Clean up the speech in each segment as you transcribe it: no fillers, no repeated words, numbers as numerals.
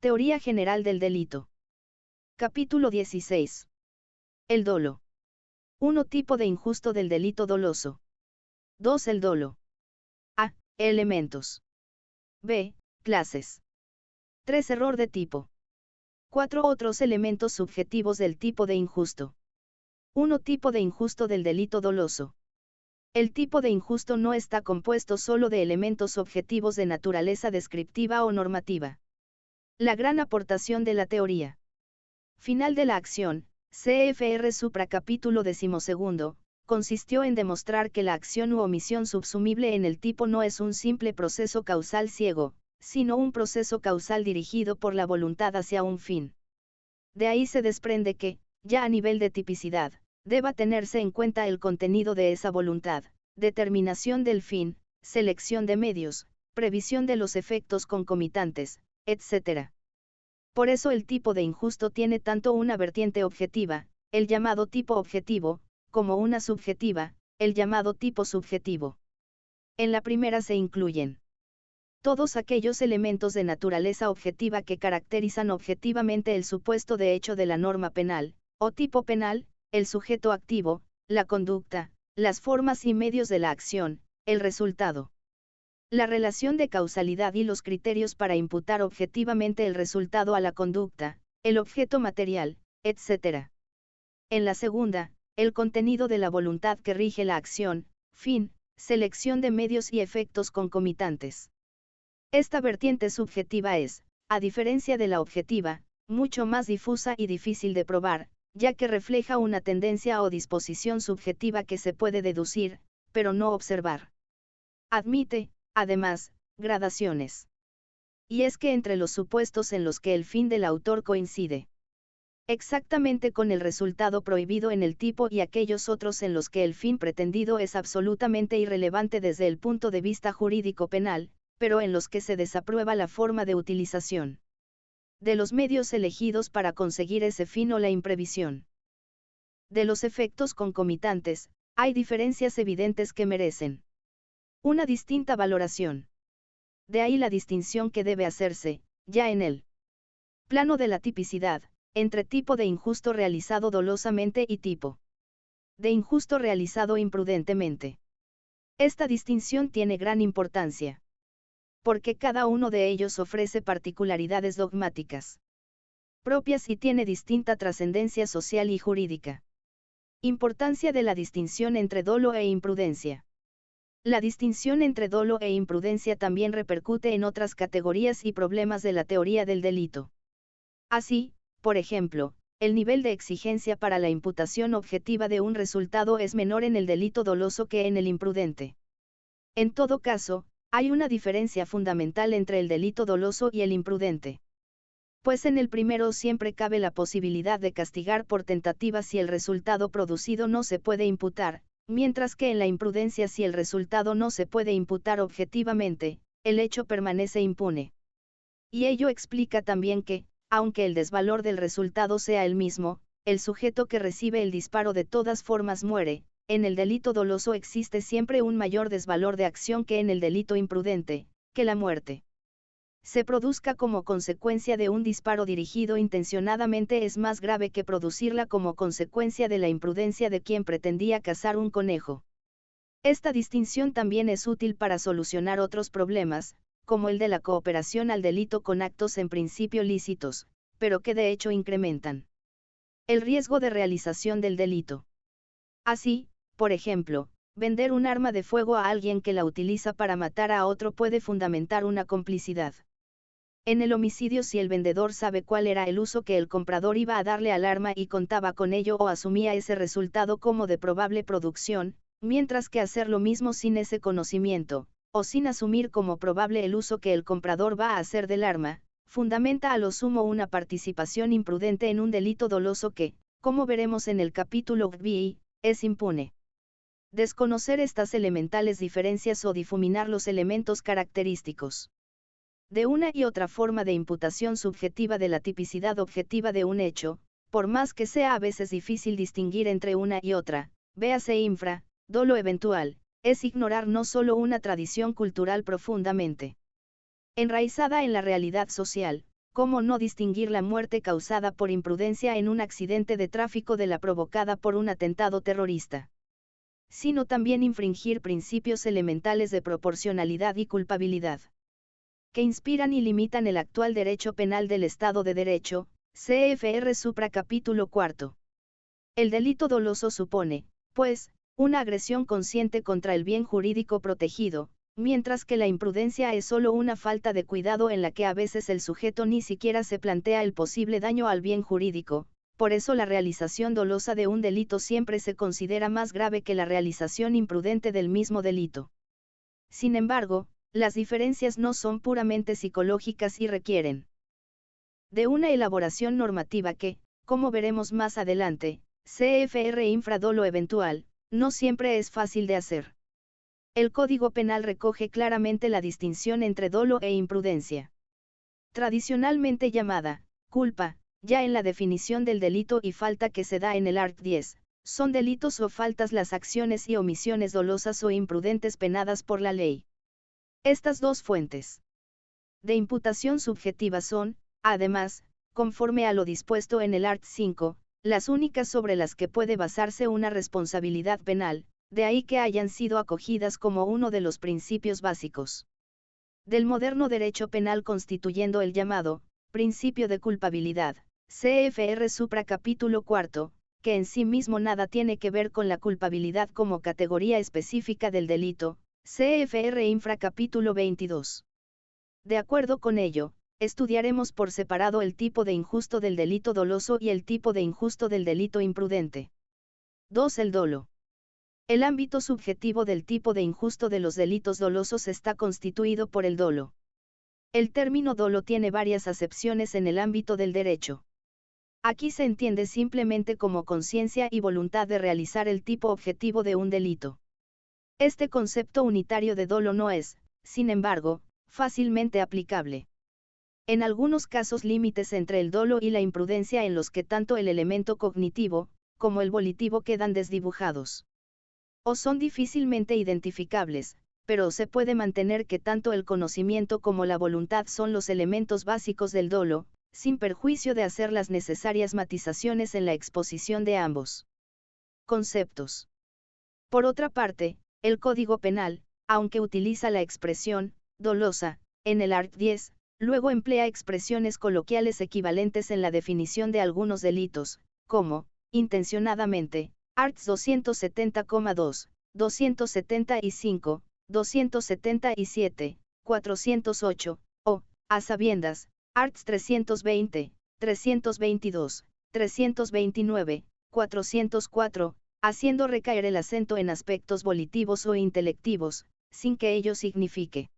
Teoría general del delito. Capítulo 16. El dolo. 1. Tipo de injusto del delito doloso. 2. El dolo. A. Elementos. B. Clases. 3. Error de tipo. 4. Otros elementos subjetivos del tipo de injusto. 1. Tipo de injusto del delito doloso. El tipo de injusto no está compuesto solo de elementos objetivos de naturaleza descriptiva o normativa. La gran aportación de la teoría final de la acción, CFR supra capítulo 12, consistió en demostrar que la acción u omisión subsumible en el tipo no es un simple proceso causal ciego, sino un proceso causal dirigido por la voluntad hacia un fin. De ahí se desprende que, ya a nivel de tipicidad, deba tenerse en cuenta el contenido de esa voluntad, determinación del fin, selección de medios, previsión de los efectos concomitantes, etc. Por eso el tipo de injusto tiene tanto una vertiente objetiva, el llamado tipo objetivo, como una subjetiva, el llamado tipo subjetivo. En la primera se incluyen todos aquellos elementos de naturaleza objetiva que caracterizan objetivamente el supuesto de hecho de la norma penal, o tipo penal, el sujeto activo, la conducta, las formas y medios de la acción, el resultado. La relación de causalidad y los criterios para imputar objetivamente el resultado a la conducta, el objeto material, etc. En la segunda, el contenido de la voluntad que rige la acción, fin, selección de medios y efectos concomitantes. Esta vertiente subjetiva es, a diferencia de la objetiva, mucho más difusa y difícil de probar, ya que refleja una tendencia o disposición subjetiva que se puede deducir, pero no observar. Admite, además, gradaciones. Y es que entre los supuestos en los que el fin del autor coincide exactamente con el resultado prohibido en el tipo y aquellos otros en los que el fin pretendido es absolutamente irrelevante desde el punto de vista jurídico penal, pero en los que se desaprueba la forma de utilización de los medios elegidos para conseguir ese fin o la imprevisión de los efectos concomitantes, hay diferencias evidentes que merecen una distinta valoración. De ahí la distinción que debe hacerse, ya en el plano de la tipicidad, entre tipo de injusto realizado dolosamente y tipo de injusto realizado imprudentemente. Esta distinción tiene gran importancia, porque cada uno de ellos ofrece particularidades dogmáticas propias y tiene distinta trascendencia social y jurídica. Importancia de la distinción entre dolo e imprudencia. La distinción entre dolo e imprudencia también repercute en otras categorías y problemas de la teoría del delito. Así, por ejemplo, el nivel de exigencia para la imputación objetiva de un resultado es menor en el delito doloso que en el imprudente. En todo caso, hay una diferencia fundamental entre el delito doloso y el imprudente. Pues en el primero siempre cabe la posibilidad de castigar por tentativa si el resultado producido no se puede imputar, mientras que en la imprudencia si el resultado no se puede imputar objetivamente, el hecho permanece impune. Y ello explica también que, aunque el desvalor del resultado sea el mismo, el sujeto que recibe el disparo de todas formas muere. En el delito doloso existe siempre un mayor desvalor de acción que en el delito imprudente, que la muerte se produzca como consecuencia de un disparo dirigido intencionadamente es más grave que producirla como consecuencia de la imprudencia de quien pretendía cazar un conejo. Esta distinción también es útil para solucionar otros problemas, como el de la cooperación al delito con actos en principio lícitos, pero que de hecho incrementan el riesgo de realización del delito. Así, por ejemplo, vender un arma de fuego a alguien que la utiliza para matar a otro puede fundamentar una complicidad. En el homicidio si el vendedor sabe cuál era el uso que el comprador iba a darle al arma y contaba con ello o asumía ese resultado como de probable producción, mientras que hacer lo mismo sin ese conocimiento, o sin asumir como probable el uso que el comprador va a hacer del arma, fundamenta a lo sumo una participación imprudente en un delito doloso que, como veremos en el capítulo B, es impune. Desconocer estas elementales diferencias o difuminar los elementos característicos de una y otra forma de imputación subjetiva de la tipicidad objetiva de un hecho, por más que sea a veces difícil distinguir entre una y otra, véase infra, dolo eventual, es ignorar no solo una tradición cultural profundamente enraizada en la realidad social, ¿cómo no distinguir la muerte causada por imprudencia en un accidente de tráfico de la provocada por un atentado terrorista? Sino también infringir principios elementales de proporcionalidad y culpabilidad, que inspiran y limitan el actual derecho penal del Estado de Derecho, CFR Supra capítulo 4. El delito doloso supone, pues, una agresión consciente contra el bien jurídico protegido, mientras que la imprudencia es solo una falta de cuidado en la que a veces el sujeto ni siquiera se plantea el posible daño al bien jurídico. Por eso la realización dolosa de un delito siempre se considera más grave que la realización imprudente del mismo delito. Sin embargo, las diferencias no son puramente psicológicas y requieren de una elaboración normativa que, como veremos más adelante, CFR infradolo eventual, no siempre es fácil de hacer. El Código Penal recoge claramente la distinción entre dolo e imprudencia, tradicionalmente llamada culpa, ya en la definición del delito y falta que se da en el art. 10, son delitos o faltas las acciones y omisiones dolosas o imprudentes penadas por la ley. Estas dos fuentes de imputación subjetiva son, además, conforme a lo dispuesto en el art. 5, las únicas sobre las que puede basarse una responsabilidad penal, de ahí que hayan sido acogidas como uno de los principios básicos del moderno derecho penal, constituyendo el llamado principio de culpabilidad, CFR Supra capítulo 4, que en sí mismo nada tiene que ver con la culpabilidad como categoría específica del delito, CFR Infra capítulo 22. De acuerdo con ello, estudiaremos por separado el tipo de injusto del delito doloso y el tipo de injusto del delito imprudente. 2. El dolo. El ámbito subjetivo del tipo de injusto de los delitos dolosos está constituido por el dolo. El término dolo tiene varias acepciones en el ámbito del derecho. Aquí se entiende simplemente como conciencia y voluntad de realizar el tipo objetivo de un delito. Este concepto unitario de dolo no es, sin embargo, fácilmente aplicable. En algunos casos límites entre el dolo y la imprudencia en los que tanto el elemento cognitivo, como el volitivo quedan desdibujados. O son difícilmente identificables, pero se puede mantener que tanto el conocimiento como la voluntad son los elementos básicos del dolo, sin perjuicio de hacer las necesarias matizaciones en la exposición de ambos conceptos. Por otra parte, el Código Penal, aunque utiliza la expresión dolosa en el art. 10, luego emplea expresiones coloquiales equivalentes en la definición de algunos delitos, como intencionadamente, arts. 270,2, 275, 277, 408, o, a sabiendas, arts. 320, 322, 329, 404, haciendo recaer el acento en aspectos volitivos o intelectivos, sin que ello signifique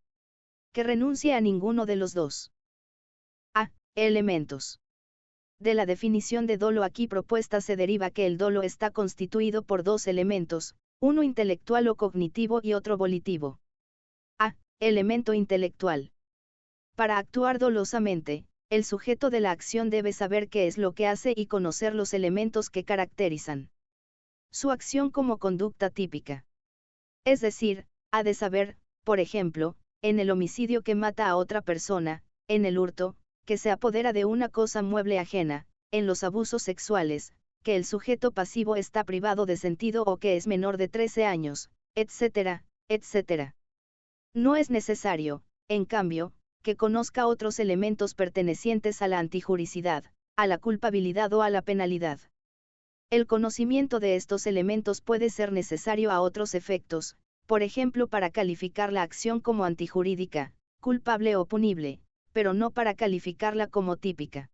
que renuncie a ninguno de los dos. A. Elementos. De la definición de dolo aquí propuesta se deriva que el dolo está constituido por dos elementos, uno intelectual o cognitivo y otro volitivo. A. Elemento intelectual. Para actuar dolosamente, el sujeto de la acción debe saber qué es lo que hace y conocer los elementos que caracterizan su acción como conducta típica. Es decir, ha de saber, por ejemplo, en el homicidio que mata a otra persona, en el hurto, que se apodera de una cosa mueble ajena, en los abusos sexuales, que el sujeto pasivo está privado de sentido o que es menor de 13 años, etc., etc. No es necesario, en cambio, que conozca otros elementos pertenecientes a la antijuricidad, a la culpabilidad o a la penalidad. El conocimiento de estos elementos puede ser necesario a otros efectos, por ejemplo para calificar la acción como antijurídica, culpable o punible, pero no para calificarla como típica.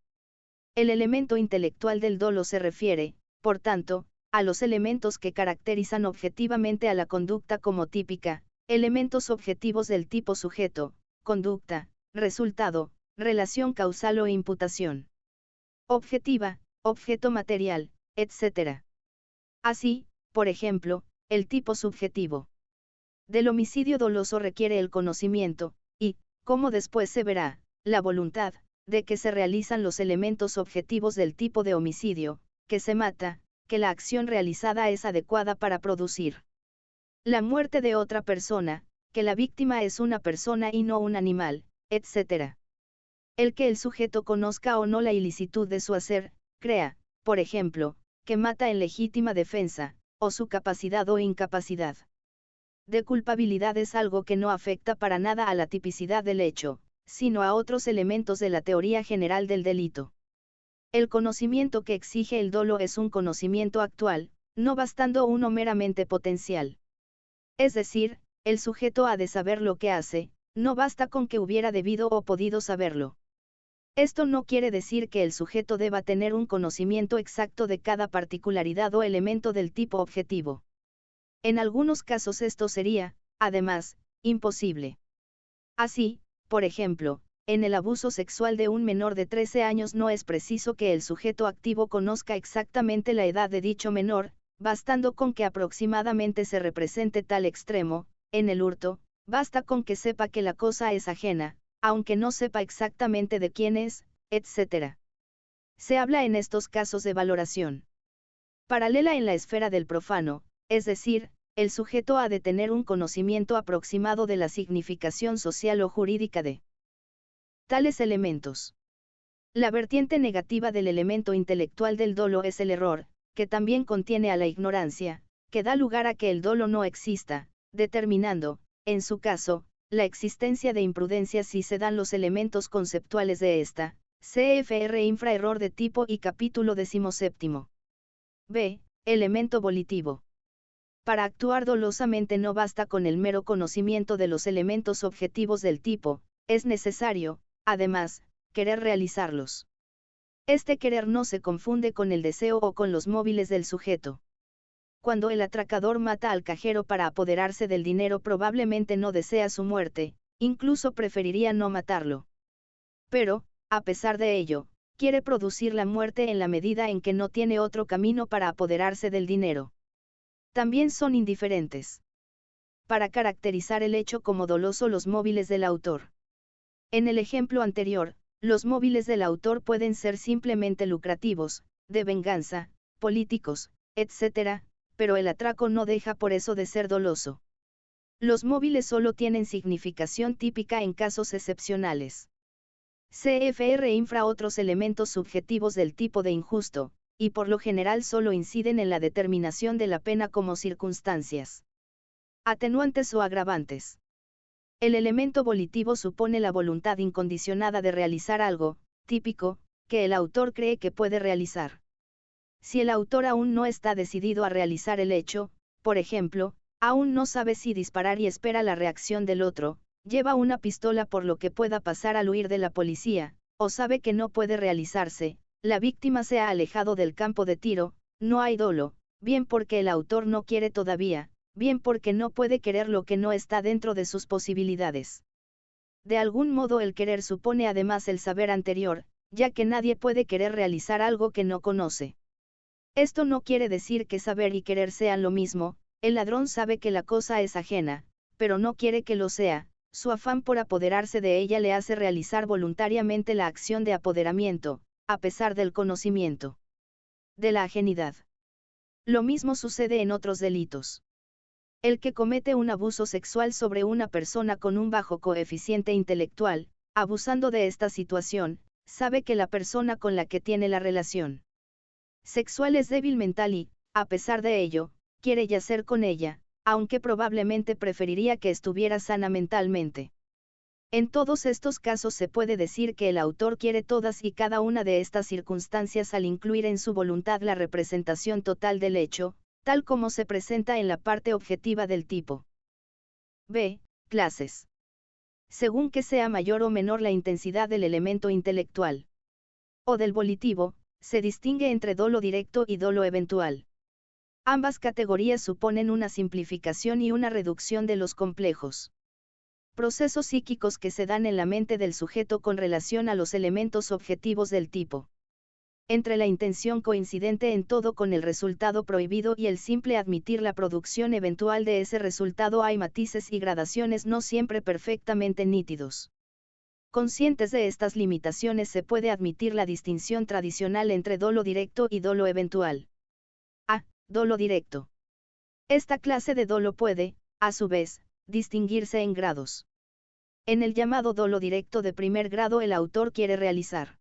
El elemento intelectual del dolo se refiere, por tanto, a los elementos que caracterizan objetivamente a la conducta como típica, elementos objetivos del tipo sujeto, conducta, resultado, relación causal o imputación objetiva, objeto material, etc. Así, por ejemplo, el tipo subjetivo del homicidio doloso requiere el conocimiento, y, como después se verá, la voluntad, de que se realizan los elementos objetivos del tipo de homicidio, que se mata, que la acción realizada es adecuada para producir la muerte de otra persona, que la víctima es una persona y no un animal, etc. El que el sujeto conozca o no la ilicitud de su hacer, crea, por ejemplo, que mata en legítima defensa, o su capacidad o incapacidad de culpabilidad es algo que no afecta para nada a la tipicidad del hecho, sino a otros elementos de la teoría general del delito. El conocimiento que exige el dolo es un conocimiento actual, no bastando uno meramente potencial. Es decir, el sujeto ha de saber lo que hace, no basta con que hubiera debido o podido saberlo. Esto no quiere decir que el sujeto deba tener un conocimiento exacto de cada particularidad o elemento del tipo objetivo. En algunos casos esto sería, además, imposible. Así, por ejemplo, en el abuso sexual de un menor de 13 años no es preciso que el sujeto activo conozca exactamente la edad de dicho menor, bastando con que aproximadamente se represente tal extremo. En el hurto, basta con que sepa que la cosa es ajena, aunque no sepa exactamente de quién es, etc. Se habla en estos casos de valoración paralela en la esfera del profano, es decir, el sujeto ha de tener un conocimiento aproximado de la significación social o jurídica de tales elementos. La vertiente negativa del elemento intelectual del dolo es el error, que también contiene a la ignorancia, que da lugar a que el dolo no exista, determinando, en su caso, la existencia de imprudencia si se dan los elementos conceptuales de esta, CFR infraerror de tipo y capítulo 17. B. Elemento volitivo. Para actuar dolosamente no basta con el mero conocimiento de los elementos objetivos del tipo, es necesario, además, querer realizarlos. Este querer no se confunde con el deseo o con los móviles del sujeto. Cuando el atracador mata al cajero para apoderarse del dinero probablemente no desea su muerte, incluso preferiría no matarlo. Pero, a pesar de ello, quiere producir la muerte en la medida en que no tiene otro camino para apoderarse del dinero. También son indiferentes para caracterizar el hecho como doloso los móviles del autor. En el ejemplo anterior, los móviles del autor pueden ser simplemente lucrativos, de venganza, políticos, etc., pero el atraco no deja por eso de ser doloso. Los móviles solo tienen significación típica en casos excepcionales. CFR infra otros elementos subjetivos del tipo de injusto, y por lo general solo inciden en la determinación de la pena como circunstancias atenuantes o agravantes. El elemento volitivo supone la voluntad incondicionada de realizar algo, típico, que el autor cree que puede realizar. Si el autor aún no está decidido a realizar el hecho, por ejemplo, aún no sabe si disparar y espera la reacción del otro, lleva una pistola por lo que pueda pasar al huir de la policía, o sabe que no puede realizarse, la víctima se ha alejado del campo de tiro, no hay dolo, bien porque el autor no quiere todavía, bien porque no puede querer lo que no está dentro de sus posibilidades. De algún modo el querer supone además el saber anterior, ya que nadie puede querer realizar algo que no conoce. Esto no quiere decir que saber y querer sean lo mismo, el ladrón sabe que la cosa es ajena, pero no quiere que lo sea, su afán por apoderarse de ella le hace realizar voluntariamente la acción de apoderamiento, a pesar del conocimiento de la ajenidad. Lo mismo sucede en otros delitos. El que comete un abuso sexual sobre una persona con un bajo coeficiente intelectual, abusando de esta situación, sabe que la persona con la que tiene la relación sexual es débil mental y, a pesar de ello, quiere yacer con ella, aunque probablemente preferiría que estuviera sana mentalmente. En todos estos casos se puede decir que el autor quiere todas y cada una de estas circunstancias al incluir en su voluntad la representación total del hecho, tal como se presenta en la parte objetiva del tipo. B. Clases. Según que sea mayor o menor la intensidad del elemento intelectual o del volitivo, se distingue entre dolo directo y dolo eventual. Ambas categorías suponen una simplificación y una reducción de los complejos procesos psíquicos que se dan en la mente del sujeto con relación a los elementos objetivos del tipo. Entre la intención coincidente en todo con el resultado prohibido y el simple admitir la producción eventual de ese resultado hay matices y gradaciones no siempre perfectamente nítidos. Conscientes de estas limitaciones se puede admitir la distinción tradicional entre dolo directo y dolo eventual. A. Dolo directo. Esta clase de dolo puede, a su vez, distinguirse en grados. En el llamado dolo directo de primer grado el autor quiere realizar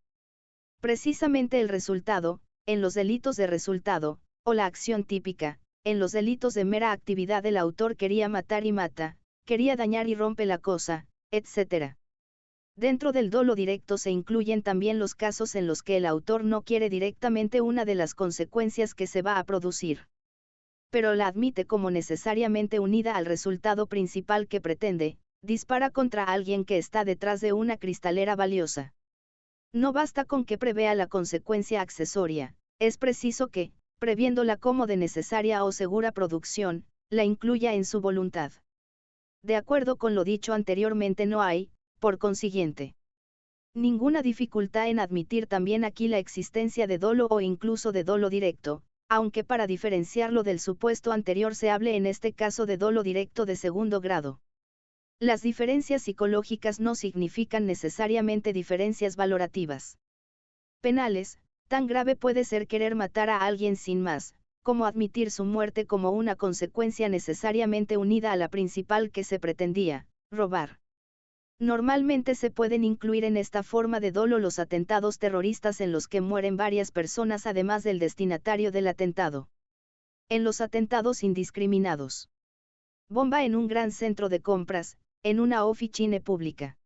precisamente el resultado, en los delitos de resultado, o la acción típica, en los delitos de mera actividad el autor quería matar y mata, quería dañar y rompe la cosa, etc. Dentro del dolo directo se incluyen también los casos en los que el autor no quiere directamente una de las consecuencias que se va a producir, pero la admite como necesariamente unida al resultado principal que pretende, dispara contra alguien que está detrás de una cristalera valiosa. No basta con que prevea la consecuencia accesoria, es preciso que, previéndola como de necesaria o segura producción, la incluya en su voluntad. De acuerdo con lo dicho anteriormente no hay, por consiguiente, ninguna dificultad en admitir también aquí la existencia de dolo o incluso de dolo directo, aunque para diferenciarlo del supuesto anterior se hable en este caso de dolo directo de segundo grado. Las diferencias psicológicas no significan necesariamente diferencias valorativas penales. Tan grave puede ser querer matar a alguien sin más, como admitir su muerte como una consecuencia necesariamente unida a la principal que se pretendía, robar. Normalmente se pueden incluir en esta forma de dolo los atentados terroristas en los que mueren varias personas además del destinatario del atentado. En los atentados indiscriminados. Bomba en un gran centro de compras, en una oficina pública.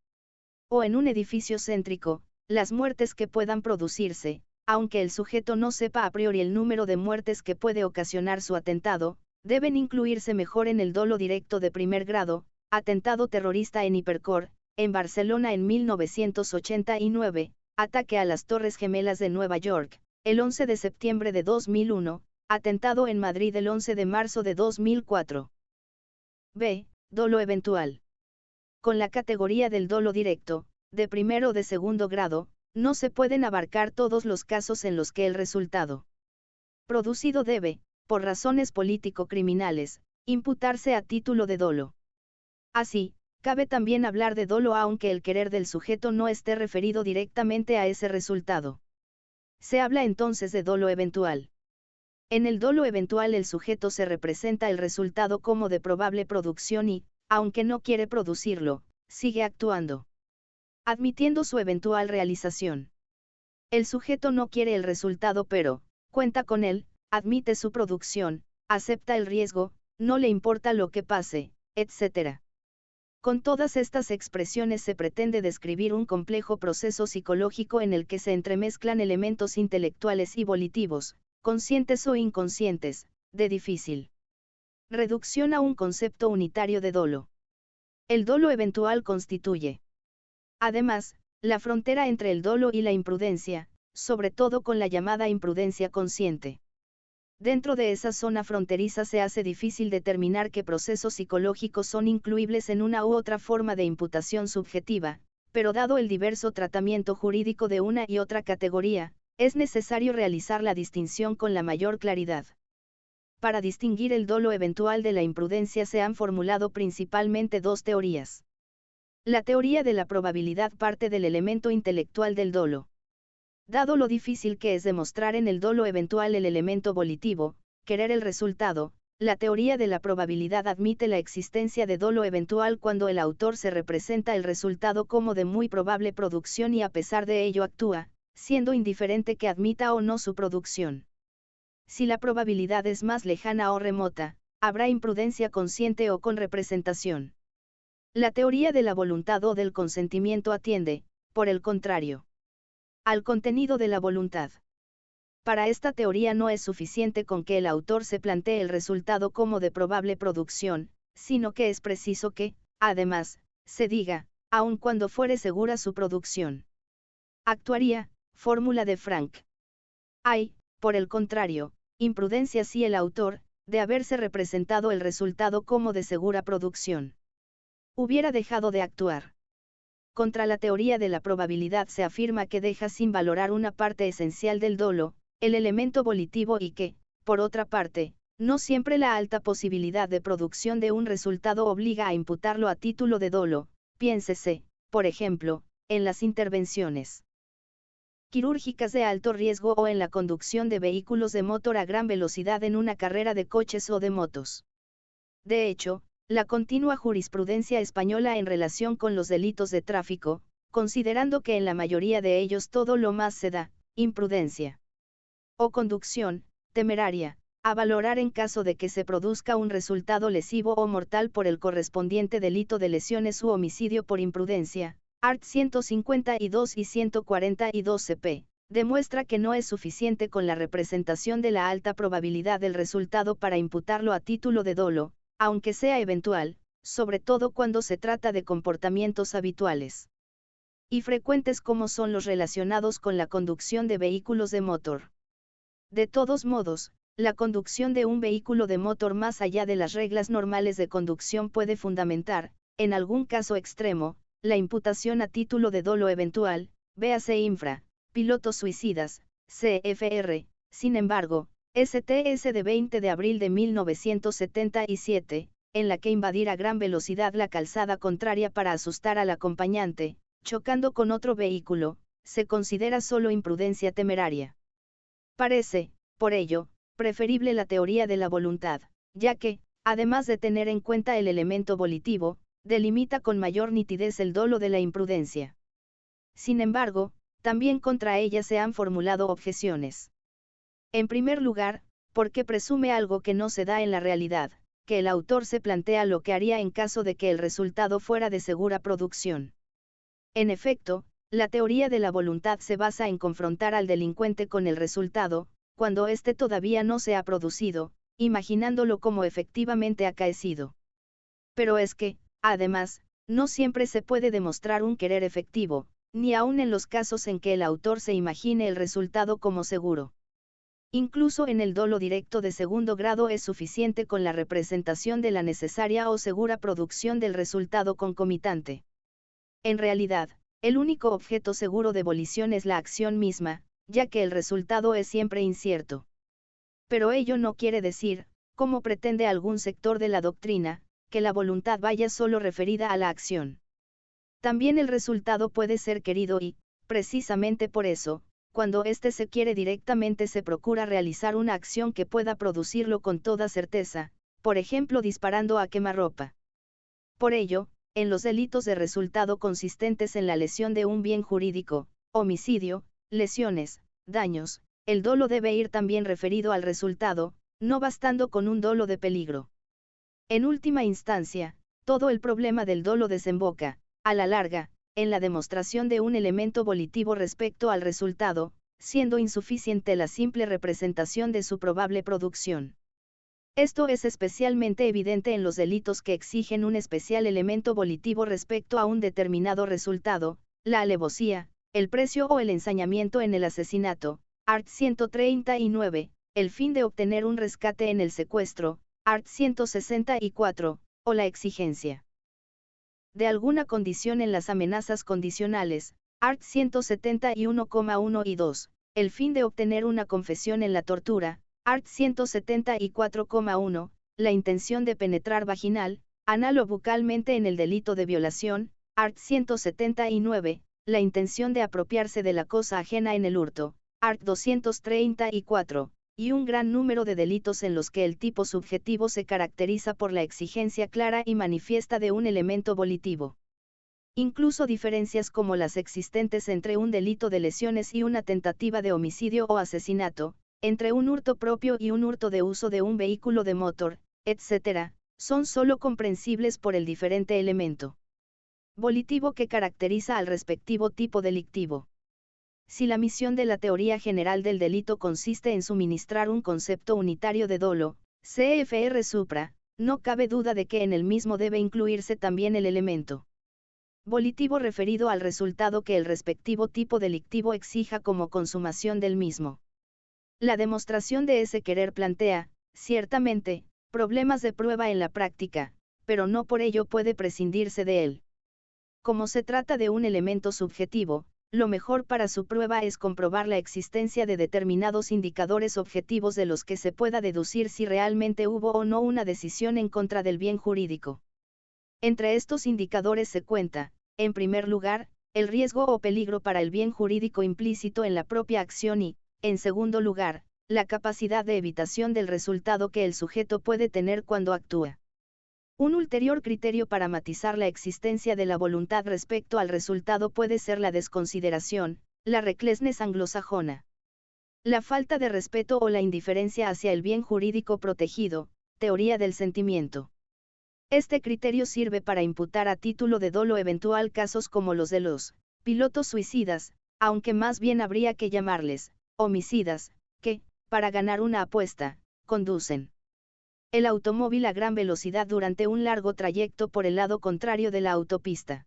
O en un edificio céntrico, las muertes que puedan producirse, aunque el sujeto no sepa a priori el número de muertes que puede ocasionar su atentado, deben incluirse mejor en el dolo directo de primer grado. Atentado terrorista en Hipercor, en Barcelona en 1989, ataque a las Torres Gemelas de Nueva York, el 11 de septiembre de 2001, atentado en Madrid el 11 de marzo de 2004. B. Dolo eventual. Con la categoría del dolo directo, de primero o de segundo grado, no se pueden abarcar todos los casos en los que el resultado producido debe, por razones político-criminales, imputarse a título de dolo. Así, cabe también hablar de dolo aunque el querer del sujeto no esté referido directamente a ese resultado. Se habla entonces de dolo eventual. En el dolo eventual el sujeto se representa el resultado como de probable producción y, aunque no quiere producirlo, sigue actuando, admitiendo su eventual realización. El sujeto no quiere el resultado pero, cuenta con él, admite su producción, acepta el riesgo, no le importa lo que pase, etc. Con todas estas expresiones se pretende describir un complejo proceso psicológico en el que se entremezclan elementos intelectuales y volitivos, conscientes o inconscientes, de difícil reducción a un concepto unitario de dolo. El dolo eventual constituye, además, la frontera entre el dolo y la imprudencia, sobre todo con la llamada imprudencia consciente. Dentro de esa zona fronteriza se hace difícil determinar qué procesos psicológicos son incluibles en una u otra forma de imputación subjetiva, pero dado el diverso tratamiento jurídico de una y otra categoría, es necesario realizar la distinción con la mayor claridad. Para distinguir el dolo eventual de la imprudencia se han formulado principalmente dos teorías. La teoría de la probabilidad parte del elemento intelectual del dolo. Dado lo difícil que es demostrar en el dolo eventual el elemento volitivo, querer el resultado, la teoría de la probabilidad admite la existencia de dolo eventual cuando el autor se representa el resultado como de muy probable producción y a pesar de ello actúa, siendo indiferente que admita o no su producción. Si la probabilidad es más lejana o remota, habrá imprudencia consciente o con representación. La teoría de la voluntad o del consentimiento atiende, por el contrario, al contenido de la voluntad. Para esta teoría no es suficiente con que el autor se plantee el resultado como de probable producción, sino que es preciso que, además, se diga, aun cuando fuere segura su producción. Actuaría, fórmula de Frank. Hay, por el contrario, imprudencia si el autor, de haberse representado el resultado como de segura producción, hubiera dejado de actuar. Contra la teoría de la probabilidad se afirma que deja sin valorar una parte esencial del dolo, el elemento volitivo y que, por otra parte, no siempre la alta posibilidad de producción de un resultado obliga a imputarlo a título de dolo, piénsese, por ejemplo, en las intervenciones quirúrgicas de alto riesgo o en la conducción de vehículos de motor a gran velocidad en una carrera de coches o de motos. De hecho, la continua jurisprudencia española en relación con los delitos de tráfico, considerando que en la mayoría de ellos todo lo más se da, imprudencia o conducción temeraria, a valorar en caso de que se produzca un resultado lesivo o mortal por el correspondiente delito de lesiones u homicidio por imprudencia, art. 152 y 142 CP, demuestra que no es suficiente con la representación de la alta probabilidad del resultado para imputarlo a título de dolo, aunque sea eventual, sobre todo cuando se trata de comportamientos habituales y frecuentes como son los relacionados con la conducción de vehículos de motor. De todos modos, la conducción de un vehículo de motor más allá de las reglas normales de conducción puede fundamentar, en algún caso extremo, la imputación a título de dolo eventual, véase infra, pilotos suicidas, CFR. Sin embargo, STS de 20 de abril de 1977, en la que invadir a gran velocidad la calzada contraria para asustar al acompañante, chocando con otro vehículo, se considera solo imprudencia temeraria. Parece, por ello, preferible la teoría de la voluntad, ya que, además de tener en cuenta el elemento volitivo, delimita con mayor nitidez el dolo de la imprudencia. Sin embargo, también contra ella se han formulado objeciones. En primer lugar, porque presume algo que no se da en la realidad, que el autor se plantea lo que haría en caso de que el resultado fuera de segura producción. En efecto, la teoría de la voluntad se basa en confrontar al delincuente con el resultado, cuando éste todavía no se ha producido, imaginándolo como efectivamente acaecido. Pero es que, además, no siempre se puede demostrar un querer efectivo, ni aun en los casos en que el autor se imagine el resultado como seguro. Incluso en el dolo directo de segundo grado es suficiente con la representación de la necesaria o segura producción del resultado concomitante. En realidad, el único objeto seguro de volición es la acción misma, ya que el resultado es siempre incierto. Pero ello no quiere decir, como pretende algún sector de la doctrina, que la voluntad vaya solo referida a la acción. También el resultado puede ser querido y, precisamente por eso, cuando éste se quiere directamente se procura realizar una acción que pueda producirlo con toda certeza, por ejemplo disparando a quemarropa. Por ello, en los delitos de resultado consistentes en la lesión de un bien jurídico, homicidio, lesiones, daños, el dolo debe ir también referido al resultado, no bastando con un dolo de peligro. En última instancia, todo el problema del dolo desemboca, a la larga, en la demostración de un elemento volitivo respecto al resultado, siendo insuficiente la simple representación de su probable producción. Esto es especialmente evidente en los delitos que exigen un especial elemento volitivo respecto a un determinado resultado, la alevosía, el precio o el ensañamiento en el asesinato, art. 139, el fin de obtener un rescate en el secuestro, art. 164, o la exigencia de alguna condición en las amenazas condicionales, art. 171,1 y 2, el fin de obtener una confesión en la tortura, art. 174,1, la intención de penetrar vaginal, anal o bucalmente en el delito de violación, art. 179, la intención de apropiarse de la cosa ajena en el hurto, art. 234, y un gran número de delitos en los que el tipo subjetivo se caracteriza por la exigencia clara y manifiesta de un elemento volitivo. Incluso diferencias como las existentes entre un delito de lesiones y una tentativa de homicidio o asesinato, entre un hurto propio y un hurto de uso de un vehículo de motor, etc., son sólo comprensibles por el diferente elemento volitivo que caracteriza al respectivo tipo delictivo. Si la misión de la teoría general del delito consiste en suministrar un concepto unitario de dolo, CFR supra, no cabe duda de que en el mismo debe incluirse también el elemento volitivo referido al resultado que el respectivo tipo delictivo exija como consumación del mismo. La demostración de ese querer plantea, ciertamente, problemas de prueba en la práctica, pero no por ello puede prescindirse de él. Como se trata de un elemento subjetivo, lo mejor para su prueba es comprobar la existencia de determinados indicadores objetivos de los que se pueda deducir si realmente hubo o no una decisión en contra del bien jurídico. Entre estos indicadores se cuenta, en primer lugar, el riesgo o peligro para el bien jurídico implícito en la propia acción y, en segundo lugar, la capacidad de evitación del resultado que el sujeto puede tener cuando actúa. Un ulterior criterio para matizar la existencia de la voluntad respecto al resultado puede ser la desconsideración, la recklessness anglosajona. La falta de respeto o la indiferencia hacia el bien jurídico protegido, teoría del sentimiento. Este criterio sirve para imputar a título de dolo eventual casos como los de los pilotos suicidas, aunque más bien habría que llamarles homicidas, que, para ganar una apuesta, conducen el automóvil a gran velocidad durante un largo trayecto por el lado contrario de la autopista.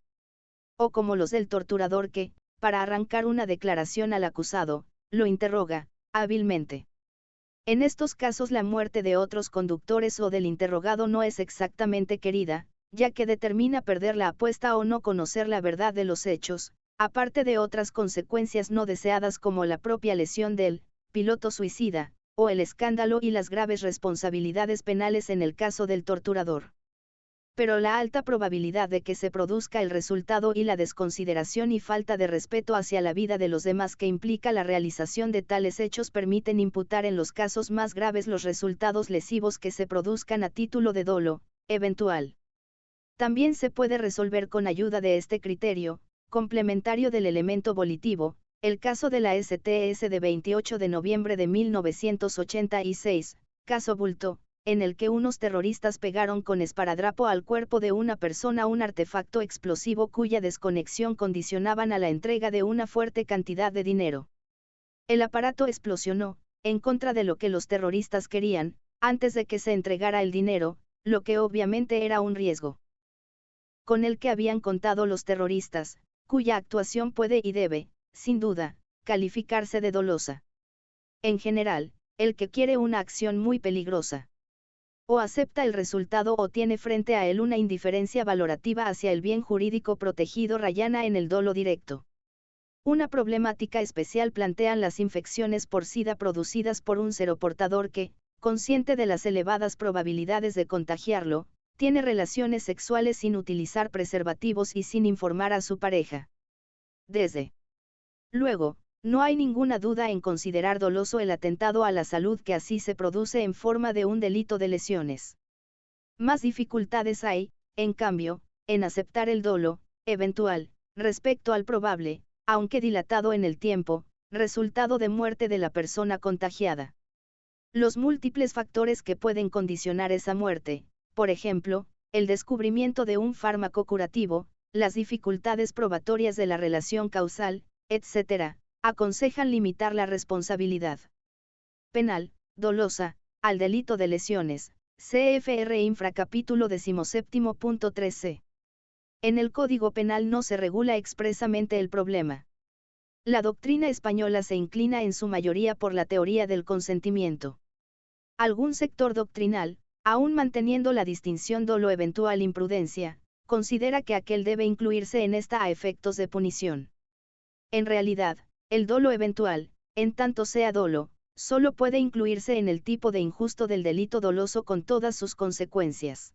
O como los del torturador que, para arrancar una declaración al acusado, lo interroga, hábilmente. En estos casos la muerte de otros conductores o del interrogado no es exactamente querida, ya que determina perder la apuesta o no conocer la verdad de los hechos, aparte de otras consecuencias no deseadas como la propia lesión del piloto suicida, o el escándalo y las graves responsabilidades penales en el caso del torturador. Pero la alta probabilidad de que se produzca el resultado y la desconsideración y falta de respeto hacia la vida de los demás que implica la realización de tales hechos permiten imputar en los casos más graves los resultados lesivos que se produzcan a título de dolo eventual. También se puede resolver con ayuda de este criterio, complementario del elemento volitivo, el caso de la STS de 28 de noviembre de 1986, caso Bulto, en el que unos terroristas pegaron con esparadrapo al cuerpo de una persona un artefacto explosivo cuya desconexión condicionaban a la entrega de una fuerte cantidad de dinero. El aparato explosionó, en contra de lo que los terroristas querían, antes de que se entregara el dinero, lo que obviamente era un riesgo con el que habían contado los terroristas, cuya actuación puede y debe, sin duda, calificarse de dolosa. En general, el que quiere una acción muy peligrosa, o acepta el resultado o tiene frente a él una indiferencia valorativa hacia el bien jurídico protegido rayana en el dolo directo. Una problemática especial plantean las infecciones por SIDA producidas por un seroportador que, consciente de las elevadas probabilidades de contagiarlo, tiene relaciones sexuales sin utilizar preservativos y sin informar a su pareja. Desde luego, no hay ninguna duda en considerar doloso el atentado a la salud que así se produce en forma de un delito de lesiones. Más dificultades hay, en cambio, en aceptar el dolo eventual, respecto al probable, aunque dilatado en el tiempo, resultado de muerte de la persona contagiada. Los múltiples factores que pueden condicionar esa muerte, por ejemplo, el descubrimiento de un fármaco curativo, las dificultades probatorias de la relación causal, etc., aconsejan limitar la responsabilidad penal, dolosa, al delito de lesiones, CFR infracapítulo 17.3c. En el Código Penal no se regula expresamente el problema. La doctrina española se inclina en su mayoría por la teoría del consentimiento. Algún sector doctrinal, aún manteniendo la distinción dolo eventual imprudencia, considera que aquel debe incluirse en esta a efectos de punición. En realidad, el dolo eventual, en tanto sea dolo, solo puede incluirse en el tipo de injusto del delito doloso con todas sus consecuencias.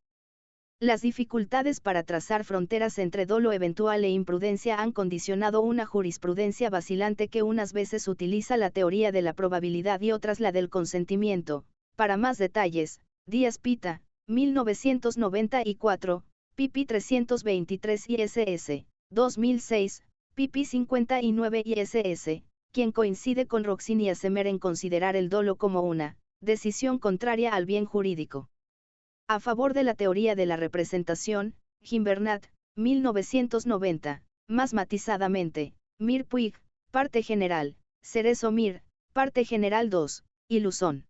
Las dificultades para trazar fronteras entre dolo eventual e imprudencia han condicionado una jurisprudencia vacilante que unas veces utiliza la teoría de la probabilidad y otras la del consentimiento. Para más detalles, Díaz Pita, 1994, pp. 323 ISS, 2006, pp. 59 ISS, quien coincide con Roxin y Asemer en considerar el dolo como una decisión contraria al bien jurídico. A favor de la teoría de la representación, Gimbernat, 1990, más matizadamente, Mir Puig, parte general, Cerezo Mir, parte general 2, y Luzón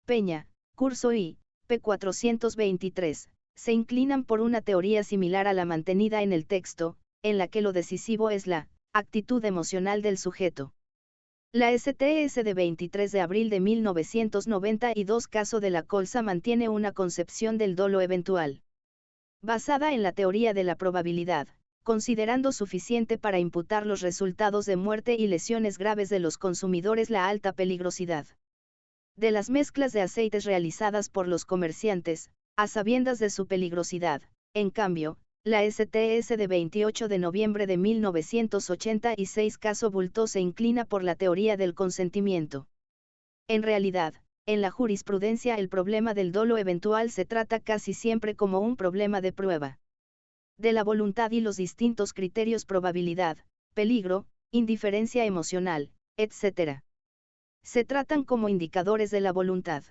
Peña, curso I, p. 423, se inclinan por una teoría similar a la mantenida en el texto, en la que lo decisivo es la actitud emocional del sujeto. La STS de 23 de abril de 1992 caso de la Colza mantiene una concepción del dolo eventual basada en la teoría de la probabilidad, considerando suficiente para imputar los resultados de muerte y lesiones graves de los consumidores la alta peligrosidad de las mezclas de aceites realizadas por los comerciantes, a sabiendas de su peligrosidad. En cambio, la STS de 28 de noviembre de 1986 caso Bulto se inclina por la teoría del consentimiento. En realidad, en la jurisprudencia el problema del dolo eventual se trata casi siempre como un problema de prueba de la voluntad y los distintos criterios probabilidad, peligro, indiferencia emocional, etc. Se tratan como indicadores de la voluntad.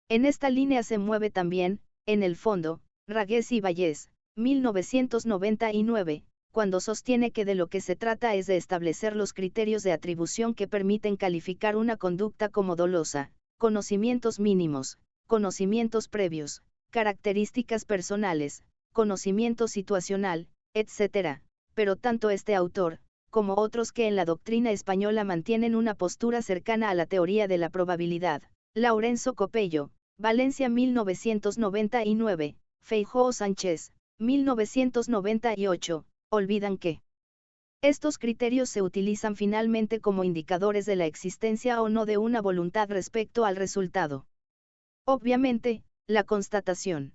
En esta línea se mueve también, en el fondo, Ragués y Vallés, 1999, cuando sostiene que de lo que se trata es de establecer los criterios de atribución que permiten calificar una conducta como dolosa, conocimientos mínimos, conocimientos previos, características personales, conocimiento situacional, etc., pero tanto este autor, como otros que en la doctrina española mantienen una postura cercana a la teoría de la probabilidad, Laurenzo Copello, Valencia 1999, Feijóo Sánchez, 1998, olvidan que estos criterios se utilizan finalmente como indicadores de la existencia o no de una voluntad respecto al resultado. Obviamente, la constatación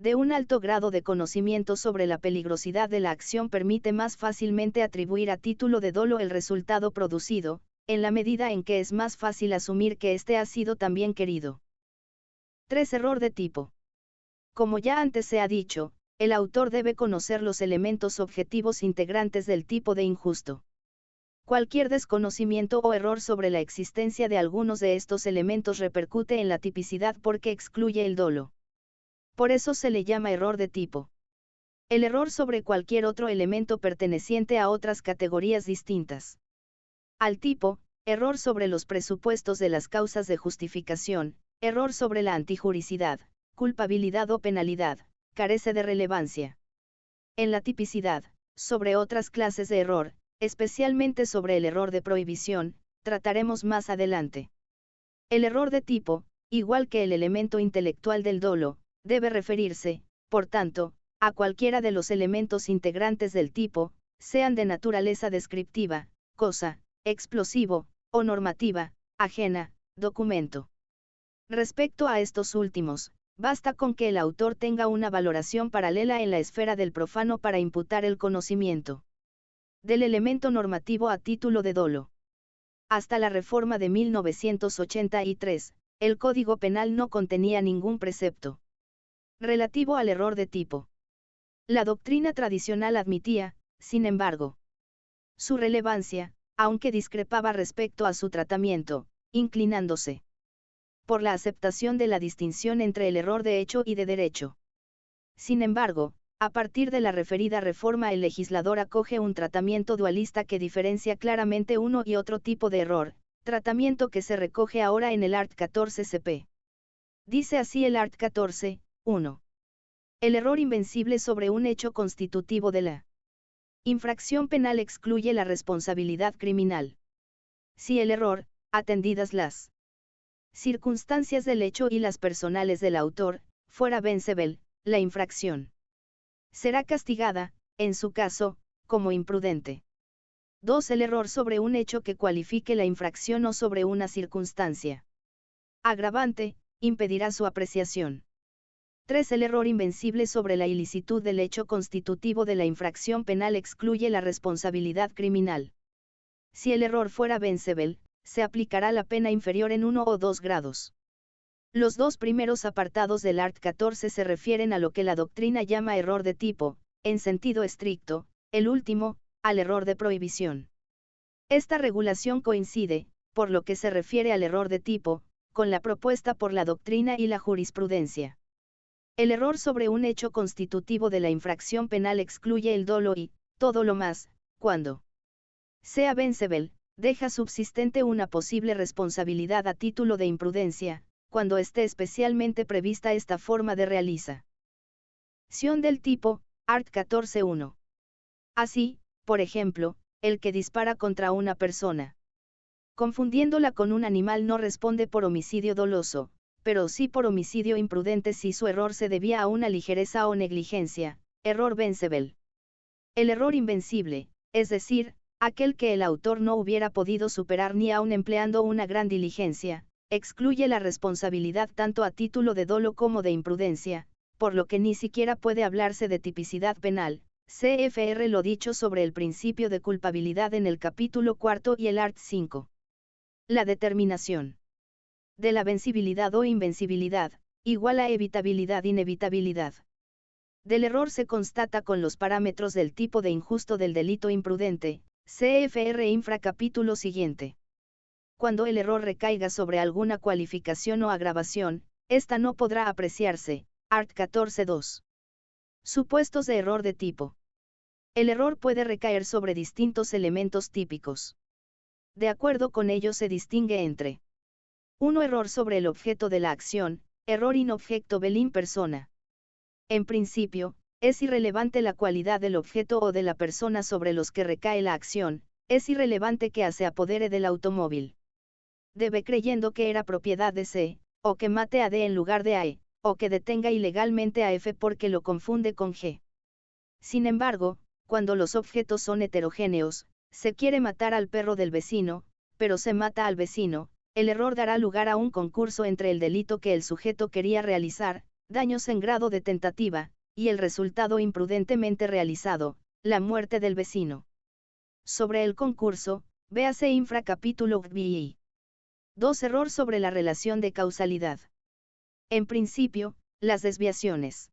de un alto grado de conocimiento sobre la peligrosidad de la acción permite más fácilmente atribuir a título de dolo el resultado producido, en la medida en que es más fácil asumir que éste ha sido también querido. 3. Error de tipo. Como ya antes se ha dicho, el autor debe conocer los elementos objetivos integrantes del tipo de injusto. Cualquier desconocimiento o error sobre la existencia de algunos de estos elementos repercute en la tipicidad porque excluye el dolo. Por eso se le llama error de tipo. El error sobre cualquier otro elemento perteneciente a otras categorías distintas al tipo, error sobre los presupuestos de las causas de justificación, error sobre la antijuricidad, culpabilidad o penalidad, carece de relevancia. En la tipicidad, sobre otras clases de error, especialmente sobre el error de prohibición, trataremos más adelante. El error de tipo, igual que el elemento intelectual del dolo, debe referirse, por tanto, a cualquiera de los elementos integrantes del tipo, sean de naturaleza descriptiva, cosa, explosivo, o normativa, ajena, documento. Respecto a estos últimos, basta con que el autor tenga una valoración paralela en la esfera del profano para imputar el conocimiento del elemento normativo a título de dolo. Hasta la reforma de 1983, el Código Penal no contenía ningún precepto relativo al error de tipo. La doctrina tradicional admitía, sin embargo, su relevancia, aunque discrepaba respecto a su tratamiento, inclinándose por la aceptación de la distinción entre el error de hecho y de derecho. Sin embargo, a partir de la referida reforma el legislador acoge un tratamiento dualista que diferencia claramente uno y otro tipo de error, tratamiento que se recoge ahora en el art. 14 cp. Dice así el art. 14, 1. El error invencible sobre un hecho constitutivo de la infracción penal excluye la responsabilidad criminal. Si el error, atendidas las circunstancias del hecho y las personales del autor, fuera vencible, la infracción será castigada, en su caso, como imprudente. 2. El error sobre un hecho que cualifique la infracción o sobre una circunstancia agravante, impedirá su apreciación. 3. El error invencible sobre la ilicitud del hecho constitutivo de la infracción penal excluye la responsabilidad criminal. Si el error fuera vencible, se aplicará la pena inferior en 1 o 2 grados. Los dos primeros apartados del art. 14 se refieren a lo que la doctrina llama error de tipo, en sentido estricto, el último, al error de prohibición. Esta regulación coincide, por lo que se refiere al error de tipo, con la propuesta por la doctrina y la jurisprudencia. El error sobre un hecho constitutivo de la infracción penal excluye el dolo y, todo lo más, cuando sea vencible, deja subsistente una posible responsabilidad a título de imprudencia, cuando esté especialmente prevista esta forma de realización del tipo, art. 14.1. Así, por ejemplo, el que dispara contra una persona, confundiéndola con un animal no responde por homicidio doloso, pero sí por homicidio imprudente si su error se debía a una ligereza o negligencia, error vencible. El error invencible, es decir, aquel que el autor no hubiera podido superar ni aun empleando una gran diligencia, excluye la responsabilidad tanto a título de dolo como de imprudencia, por lo que ni siquiera puede hablarse de tipicidad penal, cfr lo dicho sobre el principio de culpabilidad en el capítulo 4 y el art. 5. La determinación de la vencibilidad o invencibilidad, igual a evitabilidad-inevitabilidad. Del error se constata con los parámetros del tipo de injusto del delito imprudente, CFR infra capítulo siguiente. Cuando el error recaiga sobre alguna cualificación o agravación, esta no podrá apreciarse, art. 14.2. Supuestos de error de tipo. El error puede recaer sobre distintos elementos típicos. De acuerdo con ello se distingue entre 1. Error sobre el objeto de la acción, error in objecto vel in persona. En principio, es irrelevante la cualidad del objeto o de la persona sobre los que recae la acción, es irrelevante que A se apodere del automóvil. Debe creyendo que era propiedad de C, o que mate a D en lugar de A E, o que detenga ilegalmente a F porque lo confunde con G. Sin embargo, cuando los objetos son heterogéneos, se quiere matar al perro del vecino, pero se mata al vecino, el error dará lugar a un concurso entre el delito que el sujeto quería realizar, daños en grado de tentativa, y el resultado imprudentemente realizado, la muerte del vecino. Sobre el concurso, véase infra capítulo BI. 2. Error sobre la relación de causalidad. En principio, las desviaciones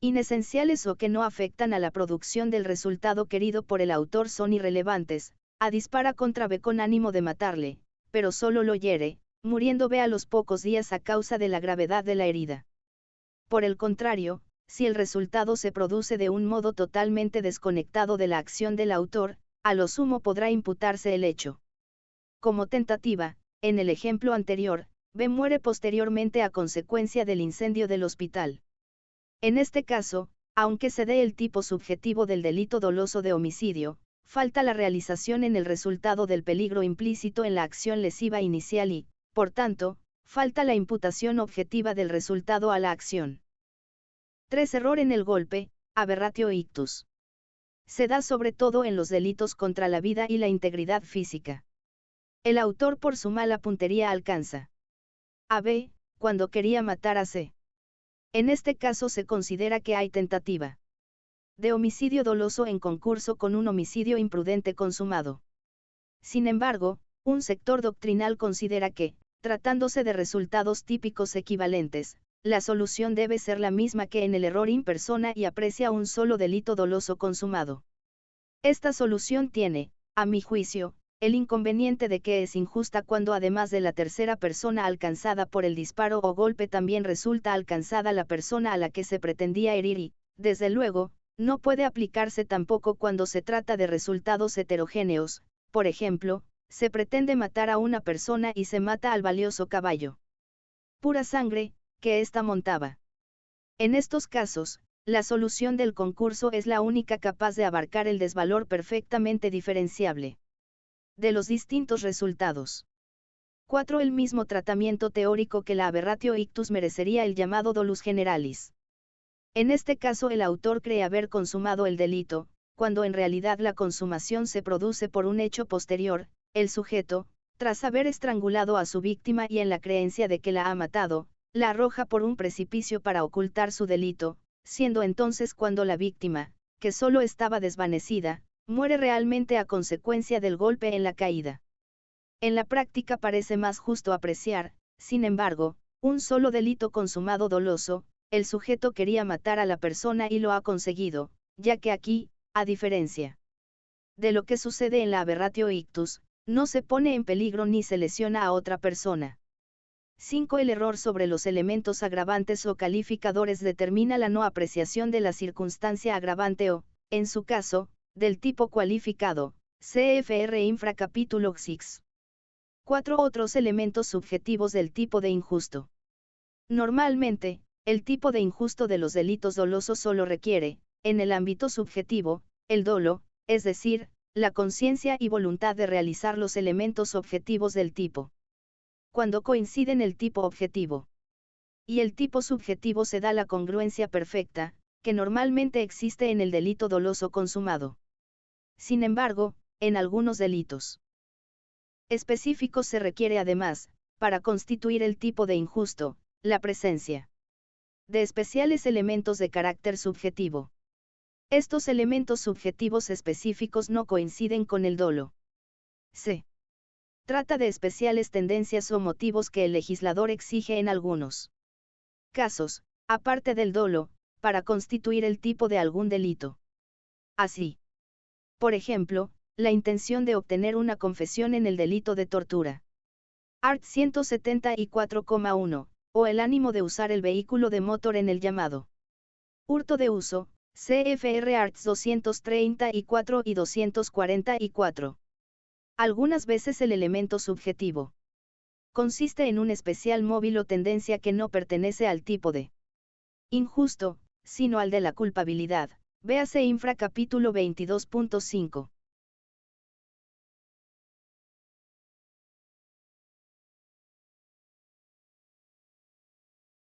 inesenciales o que no afectan a la producción del resultado querido por el autor son irrelevantes. A dispara contra B con ánimo de matarle, pero solo lo hiere, muriendo B a los pocos días a causa de la gravedad de la herida. Por el contrario, si el resultado se produce de un modo totalmente desconectado de la acción del autor, a lo sumo podrá imputarse el hecho. Como tentativa, en el ejemplo anterior, B muere posteriormente a consecuencia del incendio del hospital. En este caso, aunque se dé el tipo subjetivo del delito doloso de homicidio, falta la realización en el resultado del peligro implícito en la acción lesiva inicial y, por tanto, falta la imputación objetiva del resultado a la acción. 3. Error en el golpe, aberratio ictus. Se da sobre todo en los delitos contra la vida y la integridad física. El autor por su mala puntería alcanza a B, cuando quería matar a C. En este caso se considera que hay tentativa de homicidio doloso en concurso con un homicidio imprudente consumado. Sin embargo, un sector doctrinal considera que, tratándose de resultados típicos equivalentes, la solución debe ser la misma que en el error in persona y aprecia un solo delito doloso consumado. Esta solución tiene, a mi juicio, el inconveniente de que es injusta cuando además de la tercera persona alcanzada por el disparo o golpe también resulta alcanzada la persona a la que se pretendía herir y, desde luego, no puede aplicarse tampoco cuando se trata de resultados heterogéneos. Por ejemplo, se pretende matar a una persona y se mata al valioso caballo pura sangre, que ésta montaba. En estos casos, la solución del concurso es la única capaz de abarcar el desvalor perfectamente diferenciable de los distintos resultados. 4. El mismo tratamiento teórico que la aberratio ictus merecería el llamado dolus generalis. En este caso el autor cree haber consumado el delito, cuando en realidad la consumación se produce por un hecho posterior. El sujeto, tras haber estrangulado a su víctima y en la creencia de que la ha matado, la arroja por un precipicio para ocultar su delito, siendo entonces cuando la víctima, que solo estaba desvanecida, muere realmente a consecuencia del golpe en la caída. En la práctica parece más justo apreciar, sin embargo, un solo delito consumado doloso. El sujeto quería matar a la persona y lo ha conseguido, ya que aquí, a diferencia de lo que sucede en la aberratio ictus, no se pone en peligro ni se lesiona a otra persona. 5. El error sobre los elementos agravantes o calificadores determina la no apreciación de la circunstancia agravante o, en su caso, del tipo cualificado, CFR infra capítulo 6. 4. Otros elementos subjetivos del tipo de injusto. Normalmente, el tipo de injusto de los delitos dolosos solo requiere, en el ámbito subjetivo, el dolo, es decir, la conciencia y voluntad de realizar los elementos objetivos del tipo. Cuando coinciden el tipo objetivo y el tipo subjetivo se da la congruencia perfecta, que normalmente existe en el delito doloso consumado. Sin embargo, en algunos delitos específicos se requiere además, para constituir el tipo de injusto, la presencia de especiales elementos de carácter subjetivo. Estos elementos subjetivos específicos no coinciden con el dolo. C. Trata de especiales tendencias o motivos que el legislador exige en algunos casos, aparte del dolo, para constituir el tipo de algún delito. Así, por ejemplo, la intención de obtener una confesión en el delito de tortura. Art. 174,1, o el ánimo de usar el vehículo de motor en el llamado hurto de uso, CFR Arts 234 y 244. Algunas veces el elemento subjetivo consiste en un especial móvil o tendencia que no pertenece al tipo de injusto, sino al de la culpabilidad. Véase infra capítulo 22.5.